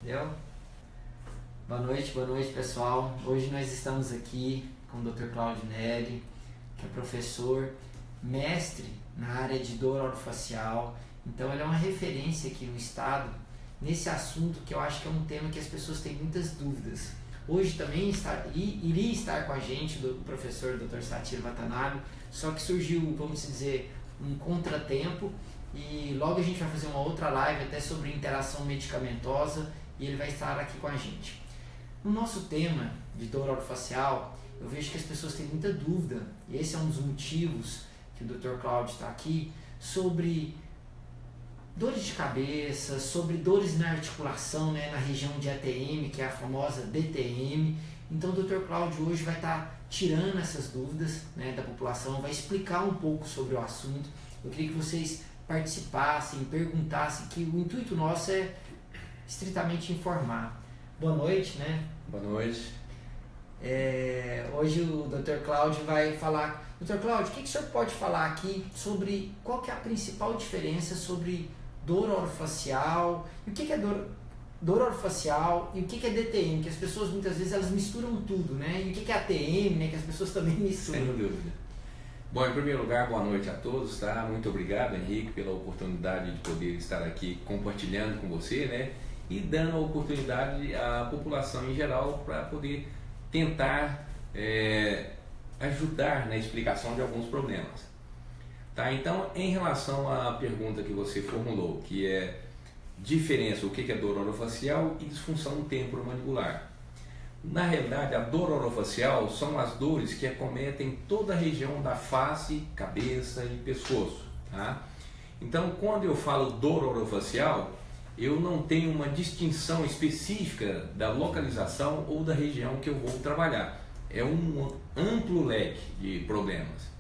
Entendeu? Boa noite pessoal. Hoje nós estamos aqui com o Dr. Cláudio Neri, que é professor, mestre na área de dor orofacial. Então ele é uma referência aqui no estado nesse assunto que eu acho que é um tema que as pessoas têm muitas dúvidas. Hoje também iria estar com a gente o professor Dr. Satir Watanabe, só que surgiu, vamos dizer, um contratempo e logo a gente vai fazer uma outra live até sobre interação medicamentosa e ele vai estar aqui com a gente. No nosso tema de dor orofacial, eu vejo que as pessoas têm muita dúvida, e esse é um dos motivos que o Dr. Cláudio está aqui, sobre dores de cabeça, sobre dores na articulação, né, na região de ATM, que é a famosa DTM. Então o Dr. Cláudio hoje vai estar tirando essas dúvidas, né, da população, vai explicar um pouco sobre o assunto. Eu queria que vocês participassem, perguntassem, que o intuito nosso é estritamente informar. Boa noite, né? Boa noite. Hoje o Dr. Cláudio vai falar. Dr. Cláudio, o que o senhor pode falar aqui sobre qual que é a principal diferença sobre dor orofacial? E o que é dor orofacial e o que é DTM? Que as pessoas muitas vezes elas misturam tudo, né? E o que é ATM, né? Que as pessoas também misturam. Sem dúvida. Bom, em primeiro lugar, boa noite a todos, tá? Muito obrigado, Henrique, pela oportunidade de poder estar aqui compartilhando com você, né? E dando a oportunidade à população em geral para poder tentar ajudar na explicação de alguns problemas. Tá? Então, em relação à pergunta que você formulou, que é diferença, o que é dor orofacial e disfunção temporomandibular. Na realidade, a dor orofacial são as dores que acometem toda a região da face, cabeça e pescoço. Tá? Então, quando eu falo dor orofacial, eu não tenho uma distinção específica da localização ou da região que eu vou trabalhar. É um amplo leque de problemas.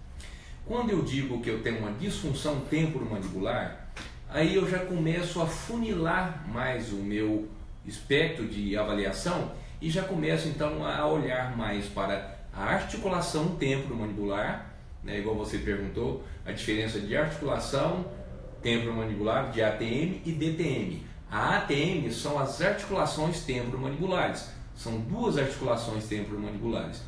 Quando eu digo que eu tenho uma disfunção temporomandibular, aí eu já começo a funilar mais o meu espectro de avaliação e já começo então a olhar mais para a articulação temporomandibular, né, igual você perguntou, a diferença de articulação temporomandibular, de ATM e DTM. A ATM são as articulações temporomandibulares, são duas articulações temporomandibulares.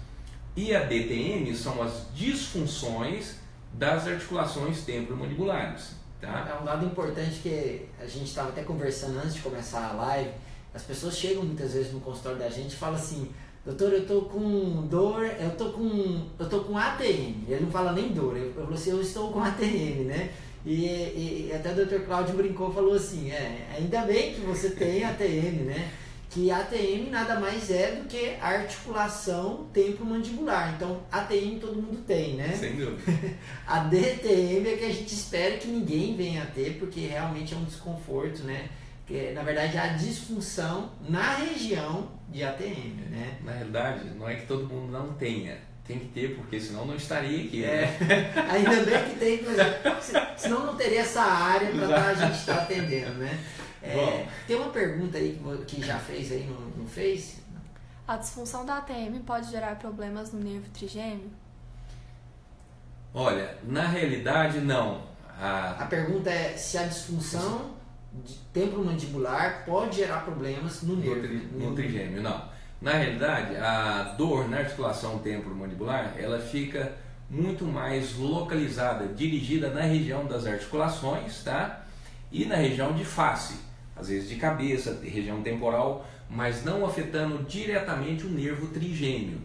E a DTM são as disfunções das articulações temporomandibulares. Tá? É um dado importante que a gente estava até conversando antes de começar a live. As pessoas chegam muitas vezes no consultório da gente e falam assim: doutor, eu tô com dor, eu tô com ATM. Ele não fala nem dor, eu falo assim, eu estou com ATM, né? E até o Dr. Cláudio brincou, falou assim, ainda bem que você tem ATM, né? Que ATM nada mais é do que articulação temporomandibular. Então, ATM todo mundo tem, né? Sem dúvida. A DTM é que a gente espera que ninguém venha a ter, porque realmente é um desconforto, né? Que, na verdade, é a disfunção na região de ATM, né? Na realidade, não é que todo mundo não tenha. Tem que ter, porque senão não estaria aqui. Né? Ainda bem que tem, senão não teria essa área para a gente estar atendendo, né? Tem uma pergunta aí que já fez aí no Face. A disfunção da ATM pode gerar problemas no nervo trigêmeo? Olha, na realidade não. A pergunta é se a disfunção temporomandibular pode gerar problemas no nervo. No trigêmeo, não. Na realidade, a dor na articulação temporomandibular, ela fica muito mais localizada, dirigida na região das articulações, tá? E na região de face, às vezes de cabeça, região temporal, mas não afetando diretamente o nervo trigêmeo,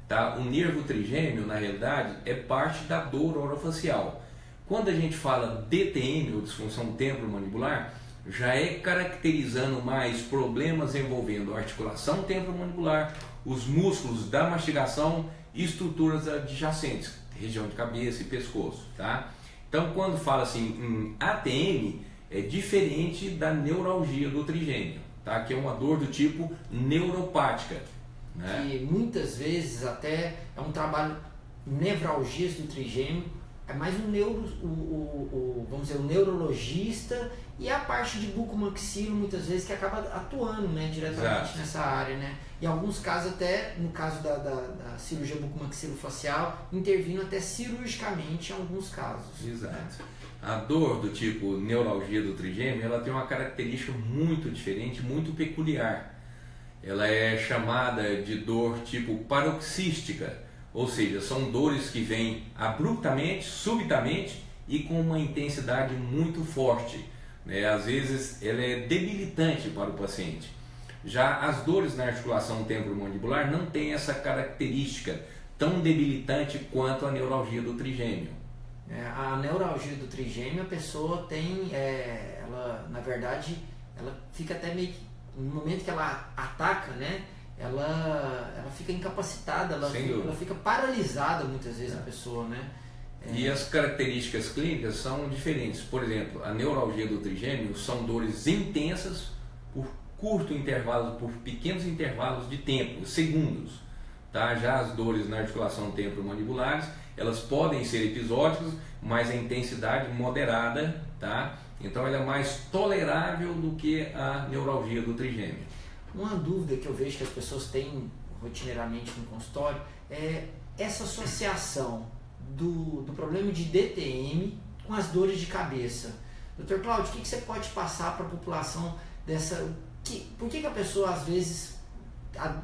tá? O nervo trigêmeo, na realidade, é parte da dor orofacial. Quando a gente fala DTM, ou disfunção temporomandibular, já é caracterizando mais problemas envolvendo a articulação temporomandibular, os músculos da mastigação e estruturas adjacentes, região de cabeça e pescoço, tá? Então, quando fala assim em ATM, é diferente da neuralgia do trigêmeo, tá? Que é uma dor do tipo neuropática, né? Que muitas vezes até é um trabalho nevralgias do trigêmeo, é mais vamos dizer, um neurologista E a parte de bucomaxilo, muitas vezes, que acaba atuando, né, diretamente Exato. nessa área, né? Em alguns casos, até no caso da cirurgia bucomaxilofacial, intervindo até cirurgicamente em alguns casos. Exato. A dor do tipo neuralgia do trigêmeo, ela tem uma característica muito diferente, muito peculiar. Ela é chamada de dor tipo paroxística, ou seja, são dores que vêm abruptamente, subitamente e com uma intensidade muito forte, né? Às vezes ela é debilitante para o paciente. Já as dores na articulação temporomandibular não têm essa característica tão debilitante quanto a neuralgia do trigêmeo. A neuralgia do trigêmeo, a pessoa tem, ela, na verdade, ela fica até meio que, no momento que ela ataca, né, ela fica incapacitada, ela fica paralisada muitas vezes a pessoa, né. E as características clínicas são diferentes. Por exemplo, a neuralgia do trigêmeo são dores intensas por curto intervalo, por pequenos intervalos de tempo, segundos. Tá? Já as dores na articulação temporomandibulares, elas podem ser episódicas, mas a intensidade moderada, tá? Então ela é mais tolerável do que a neuralgia do trigêmeo. Uma dúvida que eu vejo que as pessoas têm rotineiramente no consultório é essa associação do problema de DTM com as dores de cabeça. Dr. Cláudio, o que você pode passar para a população dessa... Por que a pessoa às vezes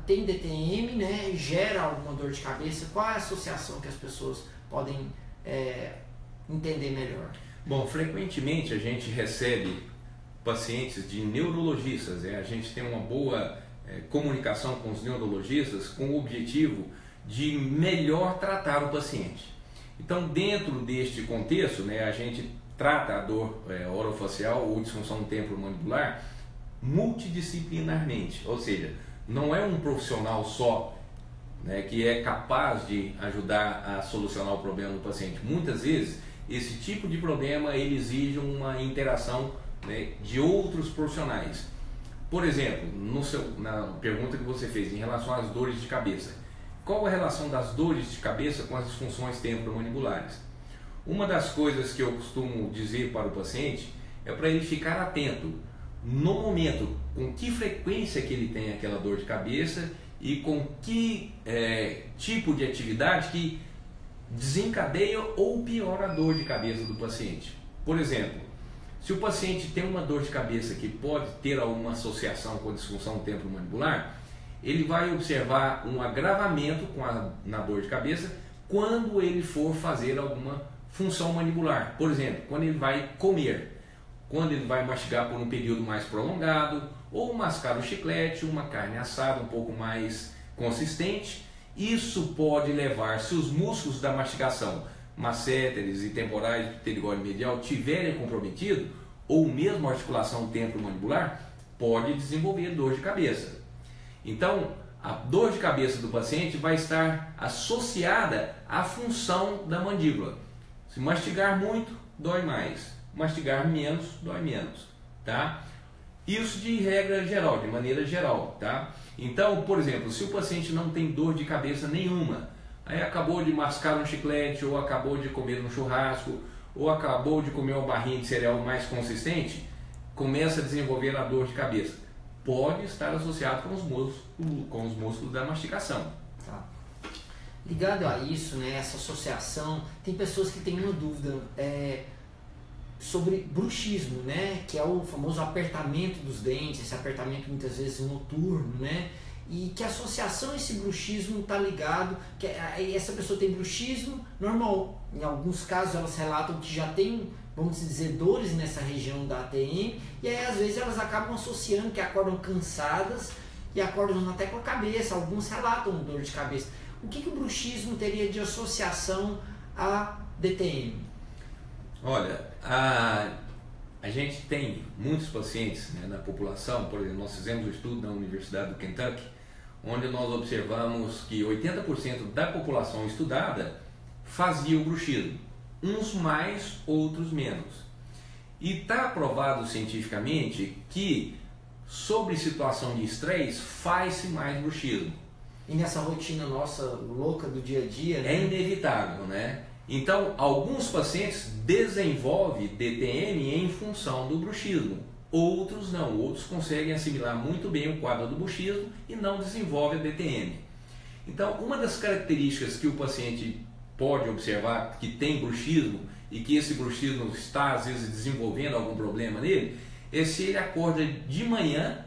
tem DTM, né, gera alguma dor de cabeça? Qual é a associação que as pessoas podem entender melhor? Bom, frequentemente a gente recebe pacientes de neurologistas, a gente tem uma boa comunicação com os neurologistas com o objetivo de melhor tratar o paciente. Então, dentro deste contexto, né, a gente trata a dor orofacial ou disfunção temporomandibular multidisciplinarmente, ou seja, não é um profissional só, né, que é capaz de ajudar a solucionar o problema do paciente. Muitas vezes esse tipo de problema ele exige uma interação, né, de outros profissionais. Por exemplo, na pergunta que você fez em relação às dores de cabeça, qual a relação das dores de cabeça com as disfunções temporomandibulares? Uma das coisas que eu costumo dizer para o paciente é para ele ficar atento no momento, com que frequência que ele tem aquela dor de cabeça e com que tipo de atividade que desencadeia ou piora a dor de cabeça do paciente. Por exemplo, se o paciente tem uma dor de cabeça que pode ter alguma associação com a disfunção temporomandibular, ele vai observar um agravamento na dor de cabeça quando ele for fazer alguma função mandibular. Por exemplo, quando ele vai comer, quando ele vai mastigar por um período mais prolongado, ou mascar um chiclete, uma carne assada um pouco mais consistente. Isso pode levar, se os músculos da mastigação, masséteres e temporais do pterigóide medial tiverem comprometido, ou mesmo a articulação temporomandibular, pode desenvolver dor de cabeça. Então, a dor de cabeça do paciente vai estar associada à função da mandíbula. Se mastigar muito, dói mais. Mastigar menos, dói menos, tá? Isso de regra geral, de maneira geral, tá? Então, por exemplo, se o paciente não tem dor de cabeça nenhuma, aí acabou de mascar um chiclete, ou acabou de comer um churrasco, ou acabou de comer uma barrinha de cereal mais consistente, começa a desenvolver a dor de cabeça. Pode estar associado com os músculos da mastigação. Tá. Ligado a isso, né, essa associação, tem pessoas que têm uma dúvida sobre bruxismo, né, que é o famoso apertamento dos dentes, esse apertamento muitas vezes noturno, né, e que associação a esse bruxismo está ligado, que essa pessoa tem bruxismo normal, em alguns casos elas relatam que já tem, vamos dizer, dores nessa região da ATM, e aí às vezes elas acabam associando que acordam cansadas e acordam até com a cabeça, alguns relatam dor de cabeça. O que o bruxismo teria de associação a DTM? Olha, a gente tem muitos pacientes, né, na população. Por exemplo, nós fizemos um estudo na Universidade do Kentucky, onde nós observamos que 80% da população estudada fazia o bruxismo, uns mais, outros menos. E está provado cientificamente que sobre situação de estresse faz-se mais bruxismo. E nessa rotina nossa louca do dia a dia, né? É inevitável, né? Então, alguns pacientes desenvolvem DTM em função do bruxismo, outros não, outros conseguem assimilar muito bem o quadro do bruxismo e não desenvolvem a DTM. Então, uma das características que o paciente pode observar que tem bruxismo e que esse bruxismo está às vezes desenvolvendo algum problema nele, é se ele acorda de manhã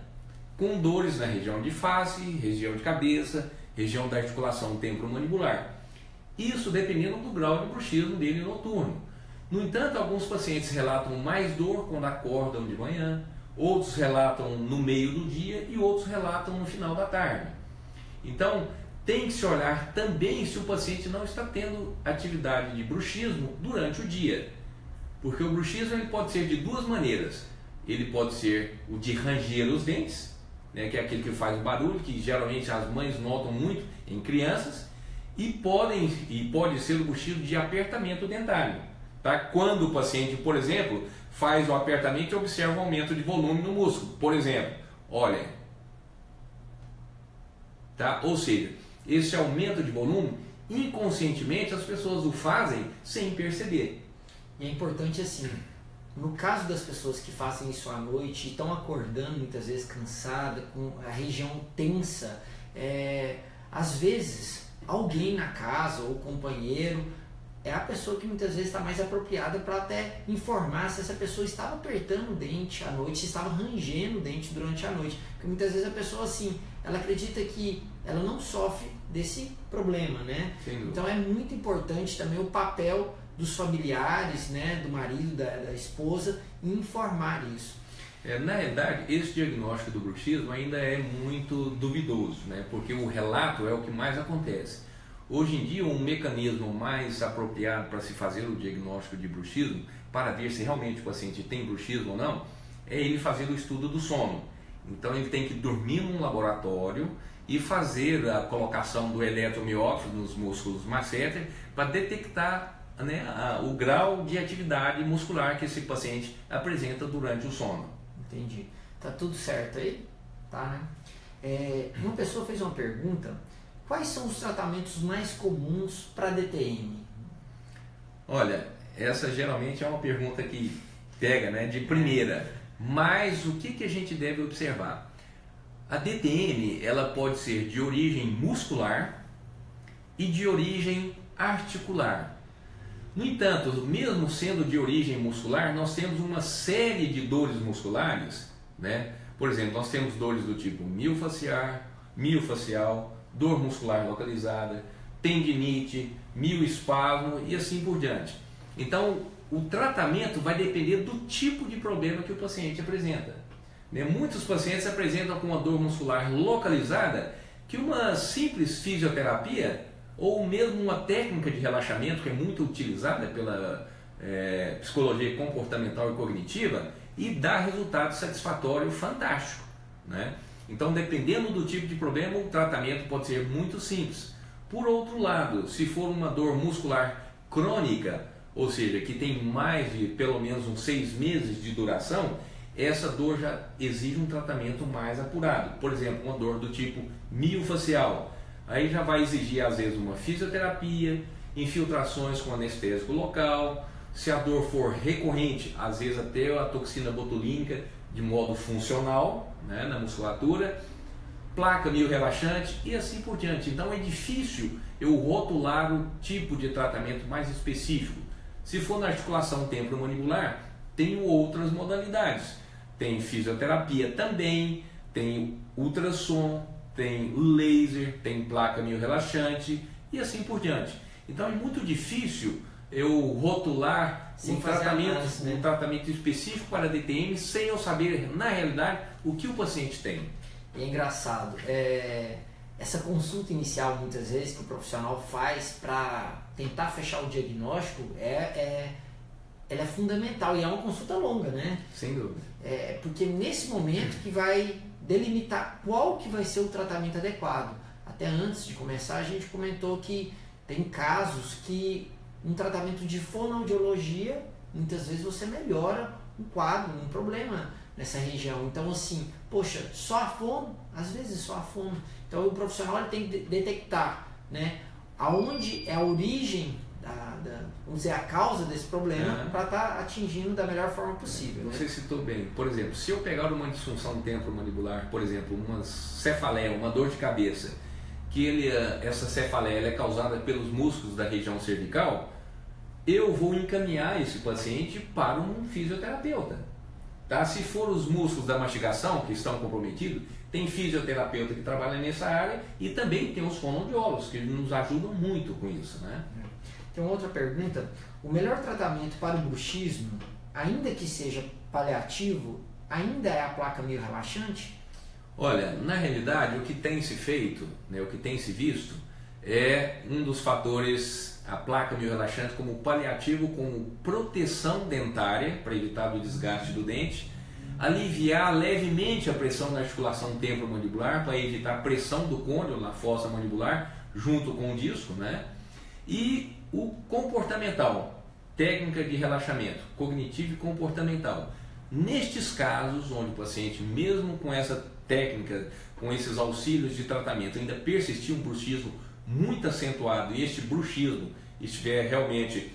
com dores na região de face, região de cabeça, região da articulação temporomandibular. Isso dependendo do grau de bruxismo dele noturno. No entanto, alguns pacientes relatam mais dor quando acordam de manhã, outros relatam no meio do dia e outros relatam no final da tarde. Então, tem que se olhar também se o paciente não está tendo atividade de bruxismo durante o dia. Porque o bruxismo ele pode ser de duas maneiras. Ele pode ser o de ranger os dentes, né, que é aquele que faz barulho, que geralmente as mães notam muito em crianças, e pode ser o bruxismo de apertamento dentário. Tá? Quando o paciente, por exemplo, faz o apertamento e observa um aumento de volume no músculo. Por exemplo, olha. Tá? Ou seja, esse aumento de volume, inconscientemente as pessoas o fazem sem perceber. E é importante assim, no caso das pessoas que fazem isso à noite e estão acordando muitas vezes cansada, com a região tensa, às vezes alguém na casa ou companheiro é a pessoa que muitas vezes está mais apropriada para até informar se essa pessoa estava apertando o dente à noite, se estava rangendo o dente durante a noite. Porque muitas vezes a pessoa assim, ela acredita que ela não sofre desse problema, né? Então é muito importante também o papel dos familiares, né, do marido, da esposa, em informar isso. Na realidade, esse diagnóstico do bruxismo ainda é muito duvidoso, né? Porque o relato é o que mais acontece. Hoje em dia, um mecanismo mais apropriado para se fazer o diagnóstico de bruxismo, para ver se realmente o paciente tem bruxismo ou não, é ele fazer o estudo do sono. Então ele tem que dormir num laboratório e fazer a colocação do eletromiógrafo nos músculos masseter para detectar, né, o grau de atividade muscular que esse paciente apresenta durante o sono. Entendi. Tá tudo certo aí? Tá, né? Uma pessoa fez uma pergunta: quais são os tratamentos mais comuns para DTM? Olha, essa geralmente é uma pergunta que pega, né, de primeira. Mas o que a gente deve observar? A DTM ela pode ser de origem muscular e de origem articular. No entanto, mesmo sendo de origem muscular, nós temos uma série de dores musculares, né? Por exemplo, nós temos dores do tipo miofacial, dor muscular localizada, tendinite, mioespasmo e assim por diante. Então, o tratamento vai depender do tipo de problema que o paciente apresenta. Muitos pacientes apresentam com uma dor muscular localizada que uma simples fisioterapia ou mesmo uma técnica de relaxamento que é muito utilizada pela psicologia comportamental e cognitiva e dá resultado satisfatório fantástico, né? Então, dependendo do tipo de problema, o tratamento pode ser muito simples. Por outro lado, se for uma dor muscular crônica, ou seja, que tem mais de pelo menos uns 6 meses de duração, essa dor já exige um tratamento mais apurado. Por exemplo, uma dor do tipo miofacial. Aí já vai exigir às vezes uma fisioterapia, infiltrações com anestésico local. Se a dor for recorrente, às vezes até a toxina botulínica de modo funcional, né, na musculatura, placa miorrelaxante e assim por diante. Então é difícil eu rotular o tipo de tratamento mais específico. Se for na articulação temporomandibular, tem outras modalidades. Tem fisioterapia também, tem ultrassom, tem laser, tem placa miorrelaxante e assim por diante. Então é muito difícil eu rotular um tratamento específico para DTM sem eu saber, na realidade, o que o paciente tem. E é engraçado, essa consulta inicial, muitas vezes, que o profissional faz para tentar fechar o diagnóstico, ela é fundamental e é uma consulta longa, né? Sem dúvida. Porque nesse momento que vai delimitar qual que vai ser o tratamento adequado. Até antes de começar, a gente comentou que tem casos que um tratamento de fonoaudiologia, muitas vezes você melhora um quadro, um problema nessa região. Então assim, poxa, só a fono? Às vezes só a fono. Então o profissional ele tem que detectar, né, aonde é a origem vamos dizer, a causa desse problema para estar atingindo da melhor forma possível. Você citou bem, por exemplo, se eu pegar uma disfunção temporomandibular, por exemplo, uma cefaleia, uma dor de cabeça, que essa cefaleia ela é causada pelos músculos da região cervical, eu vou encaminhar esse paciente para um fisioterapeuta. Tá? Se for os músculos da mastigação que estão comprometidos, tem fisioterapeuta que trabalha nessa área e também tem os fonoaudiólogos que nos ajudam muito com isso, né? Tem uma outra pergunta. O melhor tratamento para o bruxismo, ainda que seja paliativo, ainda é a placa miorrelaxante? Olha, na realidade, o que tem se feito, né, o que tem se visto, é um dos fatores, a placa miorrelaxante como paliativo, como proteção dentária, para evitar o desgaste do dente, aliviar levemente a pressão na articulação temporomandibular, para evitar a pressão do côndilo na fossa mandibular, junto com o disco, né? E o comportamental, técnica de relaxamento, cognitivo e comportamental. Nestes casos, onde o paciente, mesmo com essa técnica, com esses auxílios de tratamento, ainda persistir um bruxismo muito acentuado e este bruxismo estiver realmente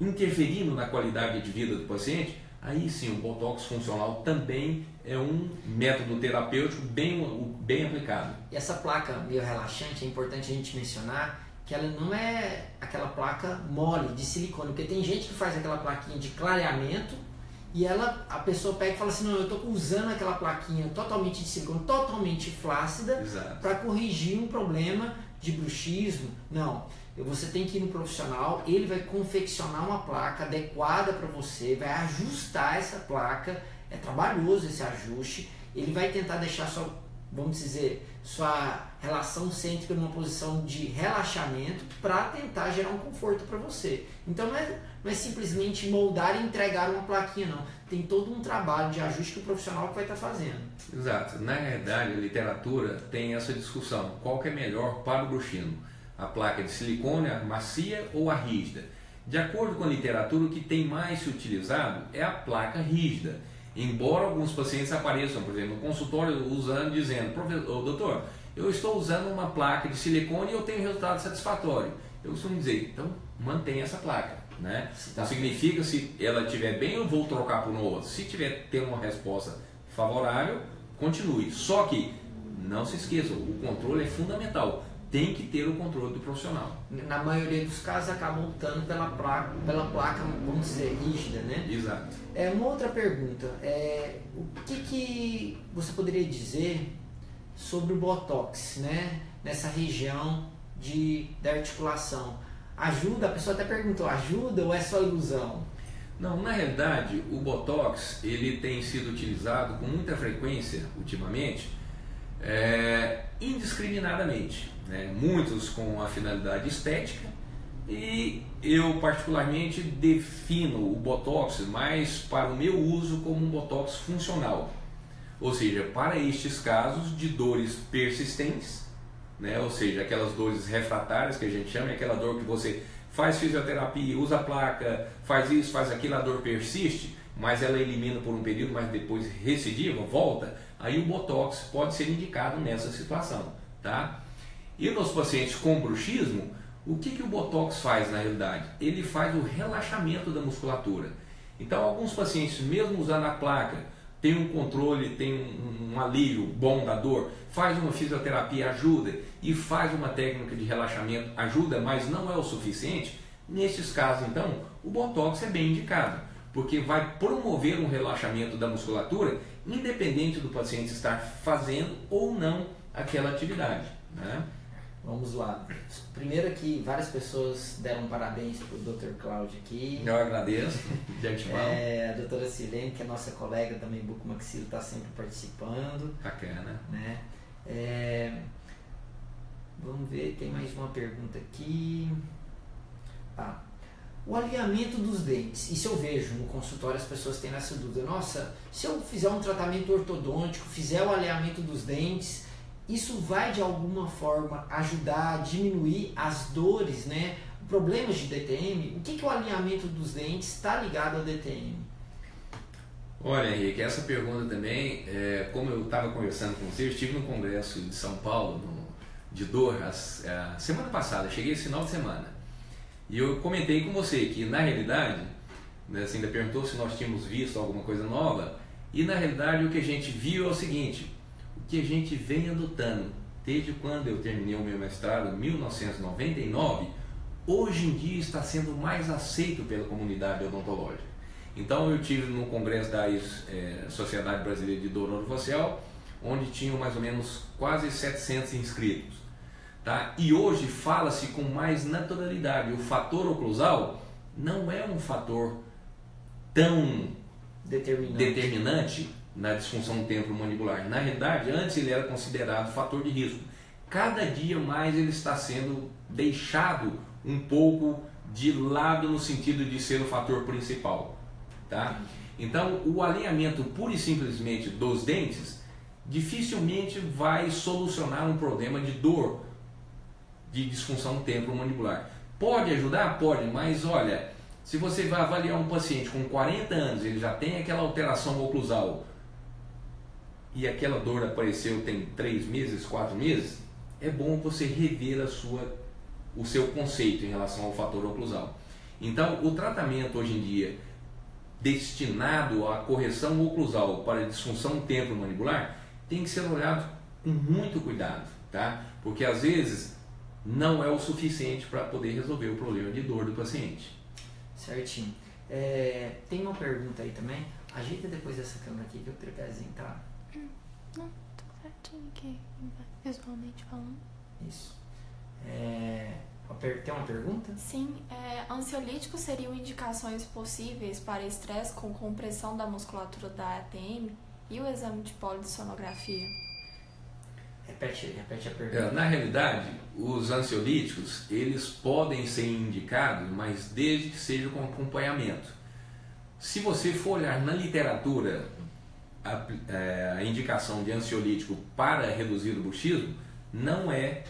interferindo na qualidade de vida do paciente, aí sim o Botox funcional também é um método terapêutico bem aplicado. E essa placa miorrelaxante, é importante a gente mencionar que ela não é aquela placa mole de silicone, porque tem gente que faz aquela plaquinha de clareamento e a pessoa pega e fala assim, não, eu estou usando aquela plaquinha totalmente de silicone, totalmente flácida, para corrigir um problema de bruxismo. Não, você tem que ir no profissional, ele vai confeccionar uma placa adequada para você, vai ajustar essa placa, é trabalhoso esse ajuste, ele vai tentar deixar sua relação cêntrica numa posição de relaxamento para tentar gerar um conforto para você. Então não é simplesmente moldar e entregar uma plaquinha, não. Tem todo um trabalho de ajuste que o profissional que vai estar fazendo. Exato. Na realidade, a literatura tem essa discussão. Qual que é melhor para o bruxismo? A placa de silicone, a macia ou a rígida? De acordo com a literatura, o que tem mais se utilizado é a placa rígida. Embora alguns pacientes apareçam, por exemplo, no consultório dizendo, doutor, eu estou usando uma placa de silicone e eu tenho resultado satisfatório. Eu costumo dizer, então mantenha essa placa, né? Não significa se ela estiver bem eu vou trocar por uma outra. Se tiver tendo uma resposta favorável, continue. Só que não se esqueça, o controle é fundamental. Tem que ter o controle do profissional. Na maioria dos casos acabam optando pela placa, vamos dizer, rígida, né? Exato. Uma outra pergunta, o que você poderia dizer sobre o Botox, né? Nessa região da articulação? Ajuda? A pessoa até perguntou, ajuda ou é só ilusão? Não, na realidade, o Botox ele tem sido utilizado com muita frequência ultimamente, indiscriminadamente, né? Muitos com a finalidade estética, e eu particularmente defino o Botox mais para o meu uso como um Botox funcional, ou seja, para estes casos de dores persistentes, né? Ou seja, aquelas dores refratárias que a gente chama, aquela dor que você faz fisioterapia, usa a placa, faz isso, faz aquilo, a dor persiste, mas ela elimina por um período, mas depois recidiva, volta, aí o Botox pode ser indicado nessa situação, tá? E nos pacientes com bruxismo, o que o Botox faz na realidade? Ele faz o relaxamento da musculatura. Então alguns pacientes, mesmo usando a placa, tem um controle, tem um alívio bom da dor, faz uma fisioterapia, ajuda, e faz uma técnica de relaxamento, ajuda, mas não é o suficiente. Nesses casos então, o Botox é bem indicado, porque vai promover um relaxamento da musculatura, independente do paciente estar fazendo ou não aquela atividade, né? Vamos lá. Primeiro aqui, várias pessoas deram parabéns para o Dr. Cláudio aqui. Eu agradeço, de antemão. A doutora Silene, que é nossa colega também, bucomaxilo, está sempre participando. Bacana. Né? Vamos ver, tem mais uma pergunta aqui. O alinhamento dos dentes. Isso eu vejo no consultório, as pessoas têm essa dúvida. Nossa, se eu fizer um tratamento ortodôntico, fizer o alinhamento dos dentes, isso vai de alguma forma ajudar a diminuir as dores, né? Problemas de DTM? O que o alinhamento dos dentes está ligado ao DTM? Olha, Henrique, essa pergunta também, como eu estava conversando com você, eu estive no congresso de São Paulo de dor a semana passada, cheguei esse final de semana. E eu comentei com você que, na realidade, né, você ainda perguntou se nós tínhamos visto alguma coisa nova, e na realidade o que a gente viu é o seguinte: o que a gente vem adotando desde quando eu terminei o meu mestrado, em 1999, hoje em dia está sendo mais aceito pela comunidade odontológica. Então eu tive no congresso da Sociedade Brasileira de Dor Orofacial, onde tinham mais ou menos quase 700 inscritos. Tá? E hoje fala-se com mais naturalidade. O fator oclusal não é um fator tão determinante na disfunção temporomandibular. Na realidade, antes ele era considerado fator de risco. Cada dia mais ele está sendo deixado um pouco de lado no sentido de ser o fator principal. Tá? Então, o alinhamento pura e simplesmente dos dentes dificilmente vai solucionar um problema de dor, de disfunção temporomandibular. Pode ajudar? Pode, mas olha, se você vai avaliar um paciente com 40 anos, ele já tem aquela alteração oclusal e aquela dor apareceu tem 3 meses, 4 meses, é bom você rever o seu conceito em relação ao fator oclusal. Então, o tratamento hoje em dia destinado à correção oclusal para disfunção temporomandibular tem que ser olhado com muito cuidado, tá? Porque às vezes não é o suficiente para poder resolver o problema de dor do paciente. Certinho. Tem uma pergunta aí também. Ajeita depois dessa câmera aqui que eu queria apresentar. Não, tá certinho aqui, visualmente falando. Isso. Tem uma pergunta? Sim, ansiolíticos seriam indicações possíveis para estresse com compressão da musculatura da ATM e o exame de polissonografia? Repete a pergunta. Na realidade, os ansiolíticos, eles podem ser indicados, mas desde que seja com acompanhamento. Se você for olhar na literatura a indicação de ansiolítico para reduzir o bruxismo, não é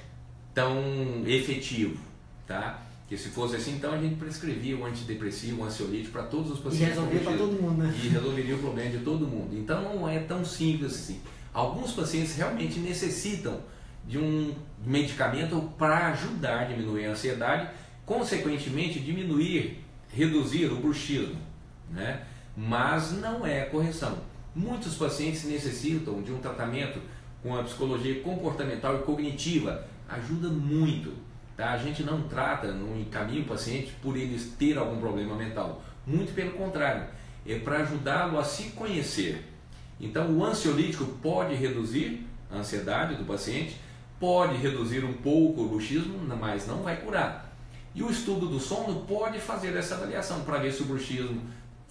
tão efetivo, tá? Porque se fosse assim, então a gente prescrevia o antidepressivo, o ansiolítico para todos os pacientes. E resolvia para todo mundo, né? E resolveria o problema de todo mundo. Então não é tão simples assim. Alguns pacientes realmente necessitam de um medicamento para ajudar a diminuir a ansiedade, consequentemente reduzir o bruxismo, né? Mas não é correção. Muitos pacientes necessitam de um tratamento com a psicologia comportamental e cognitiva, ajuda muito. Tá? A gente não trata, não encaminha o paciente por eles ter algum problema mental, muito pelo contrário, é para ajudá-lo a se conhecer. Então o ansiolítico pode reduzir a ansiedade do paciente, pode reduzir um pouco o bruxismo, mas não vai curar. E o estudo do sono pode fazer essa avaliação para ver se o bruxismo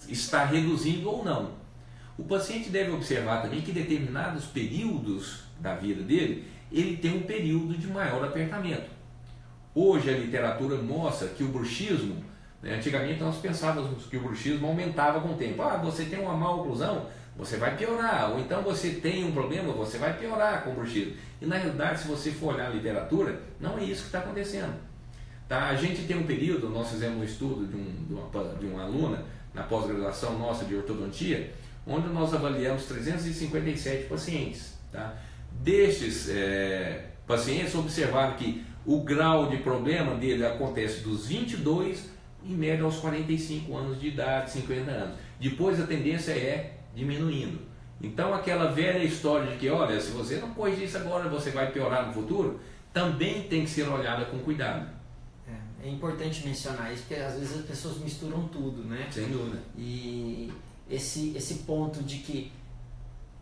está reduzindo ou não. O paciente deve observar também que em determinados períodos da vida dele, ele tem um período de maior apertamento. Hoje a literatura mostra que o bruxismo, né, antigamente nós pensávamos que o bruxismo aumentava com o tempo. Você tem uma má oclusão, você vai piorar, ou então você tem um problema, você vai piorar com o bruxismo. E na realidade, se você for olhar a literatura, não é isso que está acontecendo. Tá? A gente tem um período, nós fizemos um estudo de uma aluna na pós-graduação nossa de ortodontia, onde nós avaliamos 357 pacientes. Tá? Destes pacientes, observaram que o grau de problema dele acontece dos 22 em média aos 45 anos de idade, 50 anos. Depois a tendência é diminuindo. Então aquela velha história de que, olha, se você não corrigir isso agora, você vai piorar no futuro, também tem que ser olhada com cuidado. É importante mencionar isso, porque às vezes as pessoas misturam tudo, né? Sem dúvida. E esse ponto de que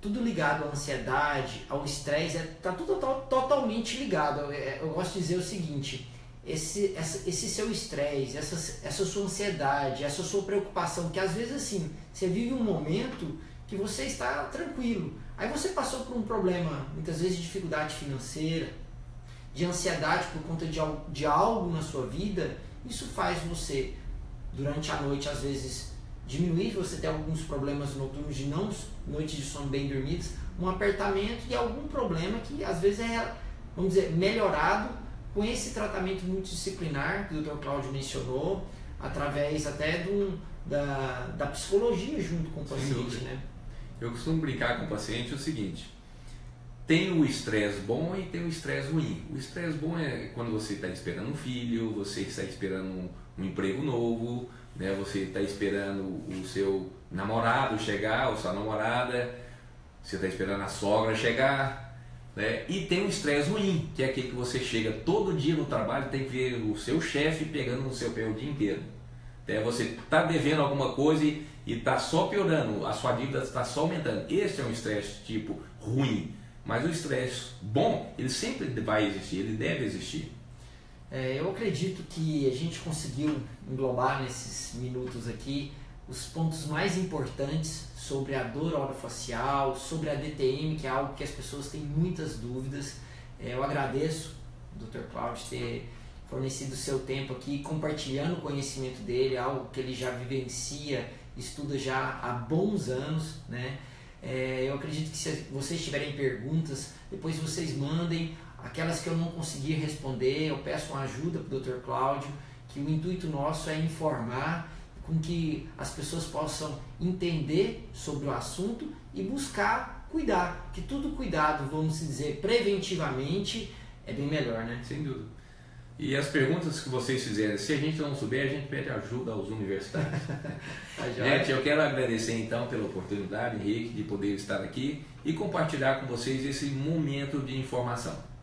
tudo ligado à ansiedade, ao estresse, está tudo totalmente ligado. Eu gosto de dizer o seguinte: esse seu estresse, essa sua ansiedade, essa sua preocupação, que às vezes assim, você vive um momento que você está tranquilo, aí você passou por um problema, muitas vezes de dificuldade financeira, de ansiedade por conta de algo na sua vida, isso faz você, durante a noite, às vezes, diminuir, você ter alguns problemas noturnos, de não noites de sono bem dormidas, um apertamento e algum problema que às vezes vamos dizer, melhorado com esse tratamento multidisciplinar que o Dr. Cláudio mencionou, através até da psicologia junto com o paciente, né? Eu costumo brincar com o paciente o seguinte: tem o estresse bom e tem o estresse ruim. O estresse bom é quando você está esperando um filho, você está esperando um emprego novo, né? Você está esperando o seu namorado chegar, ou sua namorada, você está esperando a sogra chegar, né? E tem um estresse ruim, que é aquele que você chega todo dia no trabalho e tem que ver o seu chefe pegando no seu pé o dia inteiro. Você está devendo alguma coisa e está só piorando, a sua dívida está só aumentando. Esse é um estresse tipo ruim, mas o estresse bom, ele sempre vai existir, ele deve existir. Eu acredito que a gente conseguiu englobar nesses minutos aqui os pontos mais importantes sobre a dor orofacial, sobre a DTM, que é algo que as pessoas têm muitas dúvidas. Eu agradeço, Dr. Cláudio, ter fornecido o seu tempo aqui, compartilhando o conhecimento dele, algo que ele já vivencia, estuda já há bons anos, né? Eu acredito que se vocês tiverem perguntas, depois vocês mandem. Aquelas que eu não consegui responder, eu peço uma ajuda para o Dr. Cláudio, que o intuito nosso é informar, com que as pessoas possam entender sobre o assunto e buscar cuidar, que tudo cuidado, vamos dizer, preventivamente, é bem melhor, né? Sem dúvida. E as perguntas que vocês fizerem, se a gente não souber, a gente pede ajuda aos universitários. Gente, eu quero agradecer então pela oportunidade, Henrique, de poder estar aqui e compartilhar com vocês esse momento de informação.